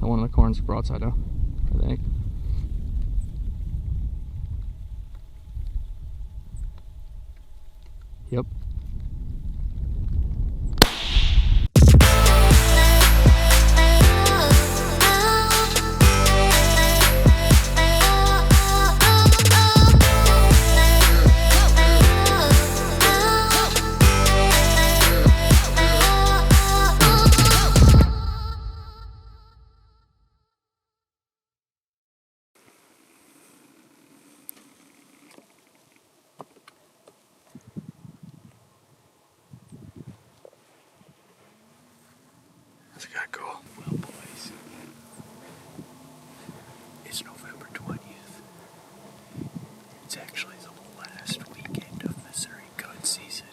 That one in the corn's broadside now, I think. Yep. That's kind of cool. Well, boys, it's November 20th. It's actually the last weekend of Missouri gun season.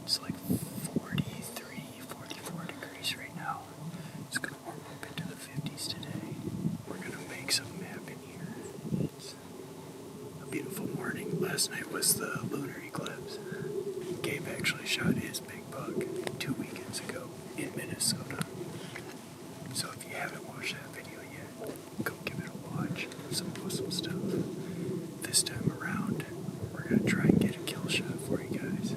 It's like 43, 44 degrees right now. It's going to warm up into the 50s today. We're going to make something happen here. It's a beautiful morning. Last night was the lunar eclipse. Gabe actually shot his big buck 2 weekends ago in Minnesota. So if you haven't watched that video yet, go give it a watch. Some awesome stuff. This time around, we're going to try and get a kill shot for you guys.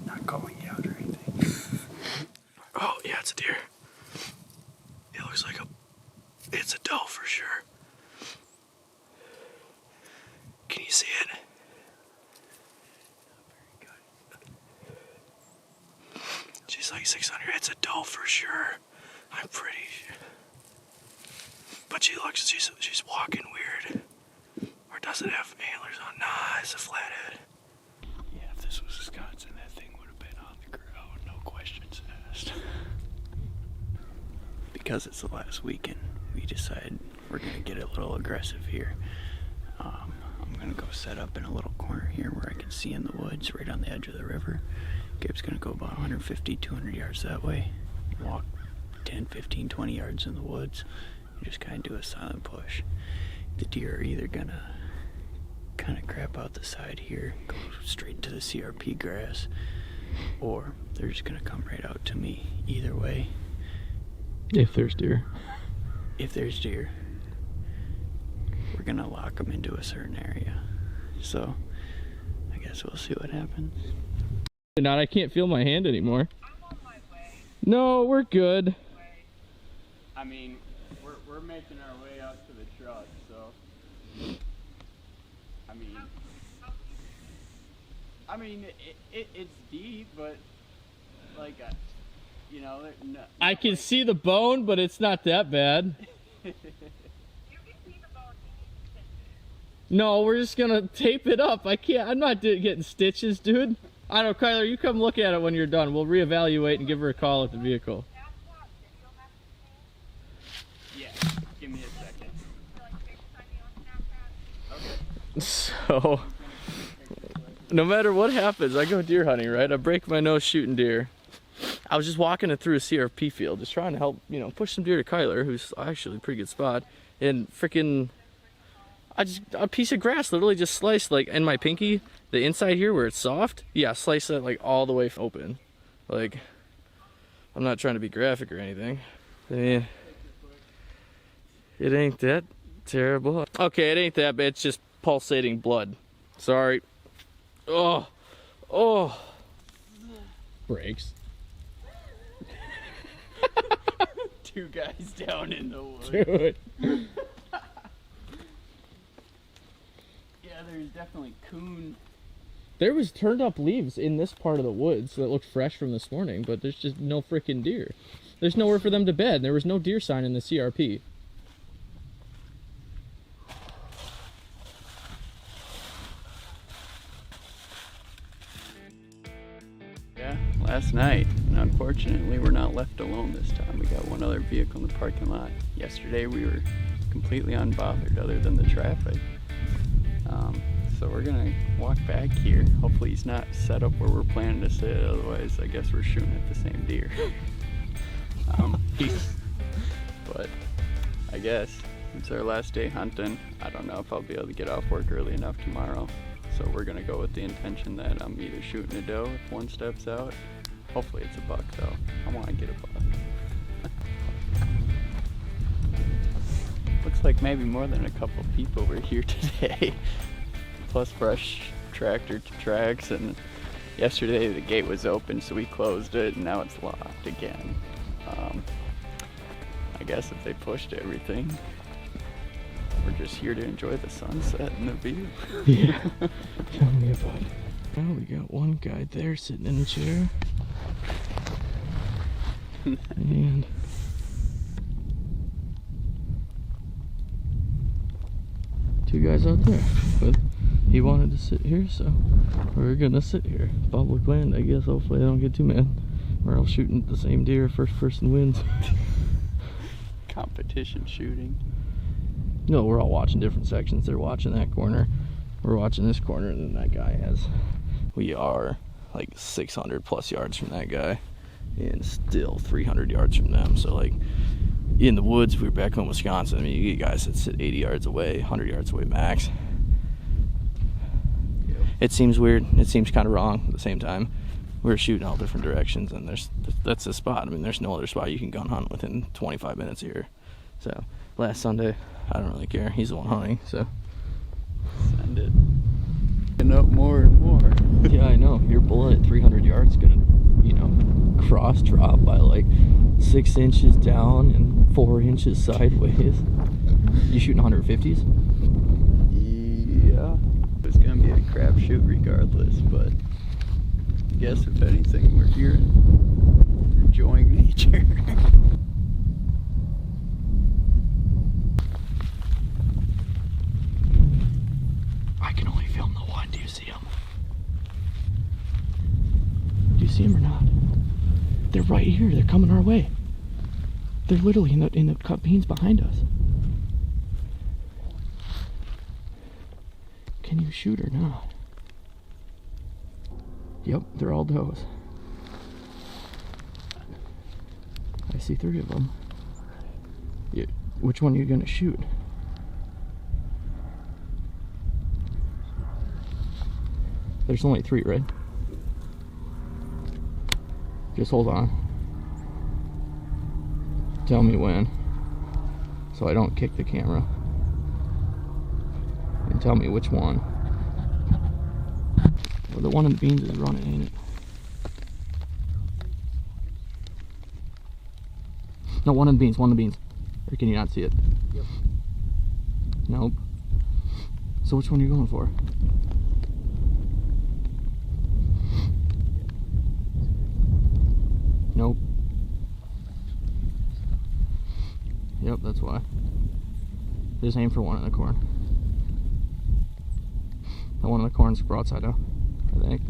Not calling you out or anything. Oh, yeah, it's a deer. It looks like it's a doe for sure. Can you see it? She's like 600. It's a doe for sure. I'm pretty sure. But she's walking weird. Or does it have antlers on? Nah, it's a flathead. Yeah, if this was Wisconsin, that thing would have been on the ground. No questions asked. Because it's the last weekend, we decided we're going to get a little aggressive here. I'm going to go set up in a little corner here where I can see in the woods right on the edge of the river. Gabe's going to go about 150, 200 yards that way. Walk 10, 15, 20 yards in the woods. And just kind of do a silent push. The deer are either going to kind of crap out the side here, go straight to the CRP grass, or they're just going to come right out to me. Either way. If there's deer. If there's deer, we're going to lock them into a certain area. So, I guess we'll see what happens. Not, I can't feel my hand anymore. I'm on my way. No, we're good. I mean, we're making our way out to the truck, so I mean, it's deep, but like, you know, no, I can see the bone, but it's not that bad. You can see the bone. No, we're just gonna tape it up. I can't. I'm not getting stitches, dude. I don't know, Kyler, you come look at it when you're done. We'll reevaluate and give her a call at the vehicle. yeah, give me a second. Okay. So, no matter what happens, I go deer hunting, right? I break my nose shooting deer. I was just walking it through a CRP field, just trying to help, you know, push some deer to Kyler, who's actually a pretty good spot. And freaking, a piece of grass literally just sliced, like, in my pinky, the inside here where it's soft, yeah, slice it like all the way open. Like, I'm not trying to be graphic or anything. I mean, it ain't that terrible. Okay, it ain't that bad, it's just pulsating blood. Sorry. Oh, breaks. Two guys down in the woods. Dude. Yeah, there's definitely coon. There was turned up leaves in this part of the woods that looked fresh from this morning, but there's just no freaking deer. There's nowhere for them to bed. There was no deer sign in the CRP. Yeah, last night. And unfortunately, we're not left alone this time. We got one other vehicle in the parking lot. Yesterday, we were completely unbothered other than the traffic. So we're gonna walk back here. Hopefully he's not set up where we're planning to sit, otherwise I guess we're shooting at the same deer. But I guess it's our last day hunting. I don't know if I'll be able to get off work early enough tomorrow. So we're gonna go with the intention that I'm either shooting a doe if one steps out, Hopefully it's a buck though. I want to get a buck. Looks like maybe more than a couple people were here today. Plus fresh tractor tracks, and yesterday the gate was open so we closed it and now it's locked again. I guess if they pushed everything, we're just here to enjoy the sunset and the view. Yeah. Tell me about it. Oh, we got one guy there sitting in a chair. And two guys out there. But he wanted to sit here, so we're gonna sit here. Public land, I guess. Hopefully I don't get too mad. We're all shooting the same deer. First person wins. Competition shooting. No, we're all watching different sections. They're watching that corner. We're watching this corner, and then that guy has. We are like 600 plus yards from that guy, and still 300 yards from them. So like in the woods, we were back home in Wisconsin. I mean, you get guys that sit 80 yards away, 100 yards away max. Yep. It seems weird. It seems kind of wrong at the same time. We're shooting all different directions, and that's the spot. I mean, there's no other spot you can gun hunt within 25 minutes here. So last Sunday, I don't really care. He's the one hunting, so. Send it. And up more and more. Yeah, I know. Your bullet at 300 yards is gonna, cross drop by like 6 inches down and 4 inches sideways. You shooting 150s? Yeah. It's gonna be a crapshoot regardless, but I guess if anything, we're here enjoying nature. I can only film the one. Do you see him? Do you see him or not? They're right here. They're coming our way. They're literally in the cut beans behind us. Can you shoot or not? Yep, they're all does. I see 3 of them. Yeah, which one are you gonna shoot? There's only 3, right? Just hold on. Tell me when, so I don't kick the camera. And tell me which one. Well, the one in the beans is running, ain't it? No, one in the beans, Or can you not see it? Yep. Nope. So which one are you going for? Nope. Yep, that's why. Just aim for one in the corn. The one in the corn's broadside now, I think.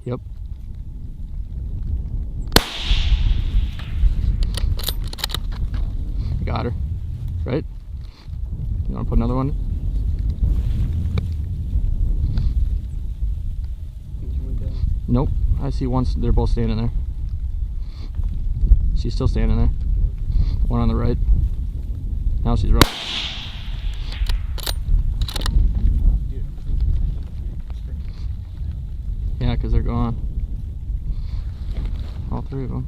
Yep. Got her. Right? You wanna put another one? Nope. I see one. They're both standing there. She's still standing there. One on the right. Now she's running. Yeah, because they're gone. All 3 of them.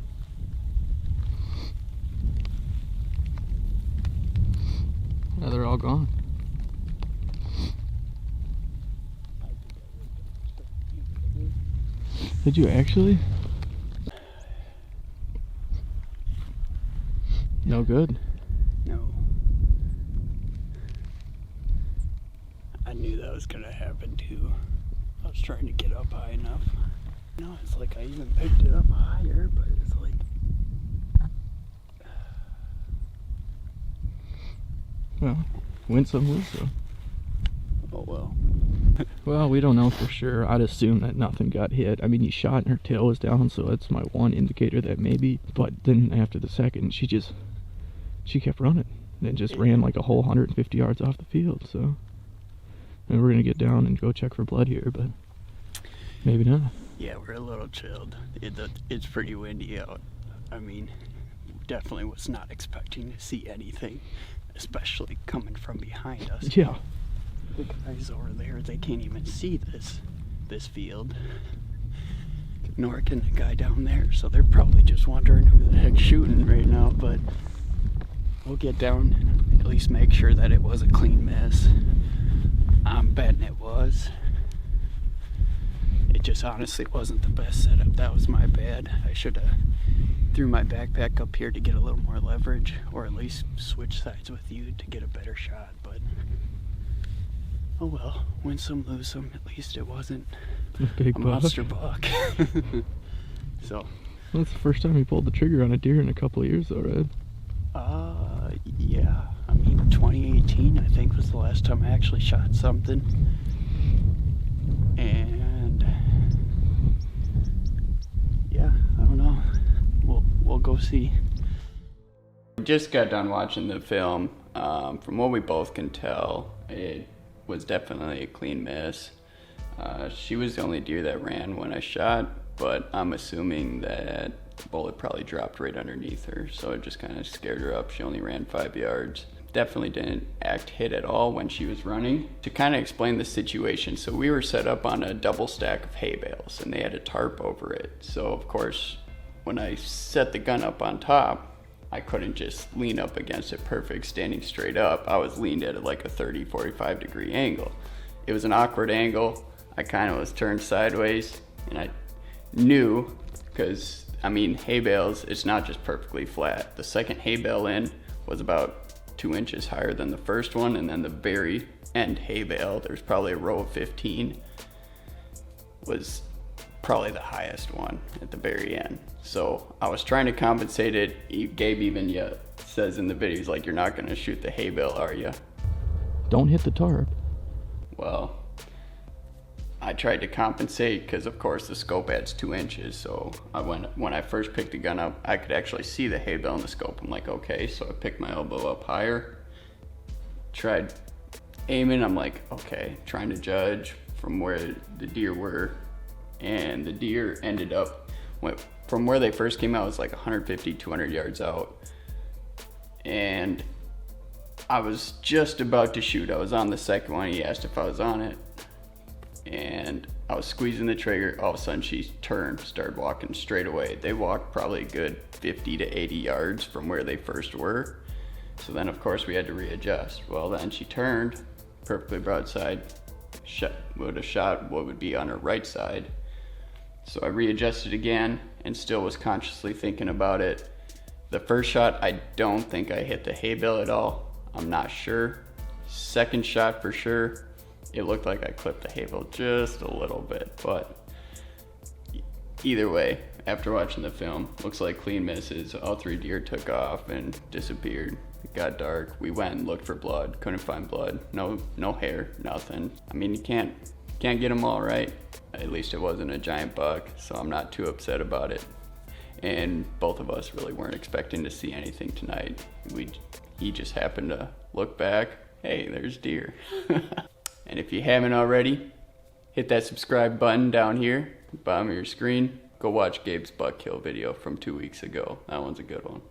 Yeah, they're all gone. Did you actually? No good. No. I knew that was gonna happen too. I was trying to get up high enough. No, it's like I even picked it up higher, but it's like. Well, win some, lose some. Oh well. Well, we don't know for sure. I'd assume that nothing got hit. I mean, you shot and her tail was down, so that's my one indicator that maybe. But then after the second, she kept running. And just ran like a whole 150 yards off the field, so. And we're gonna get down and go check for blood here, but maybe not. Yeah, we're a little chilled. It's pretty windy out. I mean, definitely was not expecting to see anything, especially coming from behind us. Yeah. The guys over there, they can't even see this field. Nor can the guy down there, so they're probably just wondering who the heck's shooting right now, but we'll get down and at least make sure that it was a clean miss. I'm betting it was. It just honestly wasn't the best setup. That was my bad. I should have threw my backpack up here to get a little more leverage, or at least switch sides with you to get a better shot, but oh well, win some, lose some. At least it wasn't Big a buck. monster buck. So, That's the first time you pulled the trigger on a deer in a couple of years though, right? yeah. I mean, 2018, I think, was the last time I actually shot something. And yeah, I don't know. We'll go see. Just got done watching the film. From what we both can tell, it was definitely a clean miss. She was the only deer that ran when I shot, but I'm assuming that the bullet probably dropped right underneath her, so it just kind of scared her up. She only ran 5 yards. Definitely didn't act hit at all when she was running. To kind of explain the situation, so we were set up on a double stack of hay bales, and they had a tarp over it. So of course, when I set the gun up on top, I couldn't just lean up against it perfect, standing straight up. I was leaned at like a 30, 45 degree angle. It was an awkward angle. I kind of was turned sideways, and I knew, because I mean, hay bales, it's not just perfectly flat. The second hay bale in was about 2 inches higher than the first one, and then the very end hay bale, there's probably a row of 15, was probably the highest one at the very end. So I was trying to compensate it. Gabe even says in the video, he's like, "You're not gonna shoot the hay bale, are you?" Don't hit the tarp. Well, I tried to compensate because of course the scope adds 2 inches. So when I first picked the gun up, I could actually see the hay bale in the scope. I'm like, okay, so I picked my elbow up higher, tried aiming. I'm like, okay, trying to judge from where the deer were, and the deer ended up, from where they first came out, it was like 150, 200 yards out. And I was just about to shoot. I was on the second one. He asked if I was on it, and I was squeezing the trigger. All of a sudden she turned, started walking straight away. They walked probably a good 50 to 80 yards from where they first were. So then of course we had to readjust. Well, then she turned perfectly broadside, would have shot what would be on her right side. So I readjusted again and still was consciously thinking about it. The first shot, I don't think I hit the hay bale at all. I'm not sure. Second shot for sure, it looked like I clipped the hay bale just a little bit, but either way, after watching the film, looks like clean misses. All 3 deer took off and disappeared. It got dark. We went and looked for blood, couldn't find blood. No hair, nothing. I mean, you can't get them all right. At least it wasn't a giant buck, so I'm not too upset about it. And both of us really weren't expecting to see anything tonight. He just happened to look back. Hey, there's deer. And if you haven't already, hit that subscribe button down here, bottom of your screen. Go watch Gabe's buck kill video from 2 weeks ago. That one's a good one.